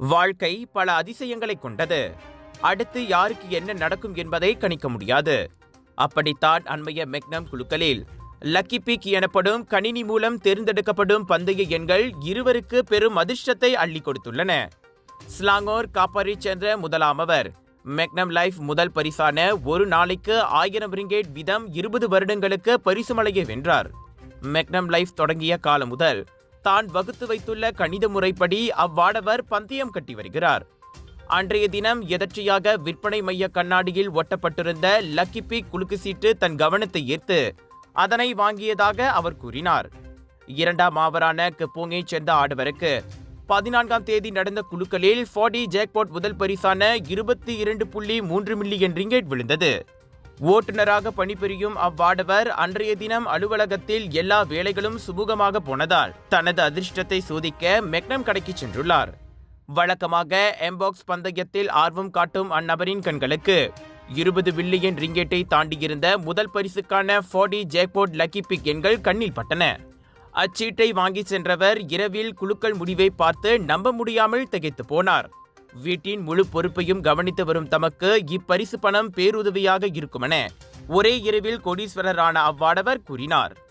வாழ்க்கை பல அதிசயங்களை கொண்டது. அடுத்து யாருக்கு என்ன நடக்கும் என்பதை கணிக்க முடியாது. அப்படித்தான் அண்மைய மெக்னம் குழுக்களில் லக்கி பிக் எனப்படும் கணினி மூலம் தேர்ந்தெடுக்கப்படும் பந்தய எண்கள் இருவருக்கு பெரும் அதிர்ஷ்டத்தை அள்ளி கொடுத்துள்ளன. ஸ்லாங்கோர் காப்பரிச் என்ற முதலாமவர் மெக்னம் லைஃப் முதல் பரிசான ஒரு நாளைக்கு 1000 ரிங்கேட் வீதம் 20 வருடங்களுக்கு பரிசுமலையை வென்றார். மெக்னம் லைஃப் தொடங்கிய காலம் முதல் தான் வகுத்து வைத்துள்ள கணித முறைப்படி அவ்வாடவர் பந்தயம் கட்டி வருகிறார். அன்றைய தினம் எதர்ச்சியாக விற்பனை மைய கண்ணாடியில் ஒட்டப்பட்டிருந்த லக்கி பிக் குலுக்கு சீட்டு தன் கவனத்தை ஈர்த்து அதனை வாங்கியதாக அவர் கூறினார். இரண்டாம் ஆவரான கெப்போங்கை சேர்ந்த ஆடவருக்கு 14ஆம் தேதி நடந்த குழுக்களில் 40 ஜாக்பாட் முதல் பரிசான 22.3 மில்லியன் ரிங்கேட் விழுந்தது. ஓட்டுநராக பணிபுரியும் அவ்வாடவர் அன்றைய தினம் அலுவலகத்தில் எல்லா வேலைகளும் சுமூகமாக போனதால் தனது அதிர்ஷ்டத்தை சோதிக்க மெக்னம் கடைக்கு சென்றுள்ளார். வழக்கமாக எம்பாக்ஸ் பந்தயத்தில் ஆர்வம் காட்டும் அந்நபரின் கண்களுக்கு 20 பில்லியன் ரிங்கேட்டை தாண்டியிருந்த முதல் பரிசுக்கான 40 ஜாக்பாட் லக்கி பிக் எண்கள் கண்ணில் பட்டன. அச்சீட்டை வாங்கி சென்றவர் இரவில் குலுக்கல் முடிவை பார்த்து நம்ப முடியாமல் திகைத்து போனார். வீட்டின் முழு பொறுப்பையும் கவனித்து வரும் தமக்கு இப்பரிசு பணம் பேருதவியாக இருக்குமென ஒரே இரவில் கோடீஸ்வரரான அவ்வாடவர் கூறினார்.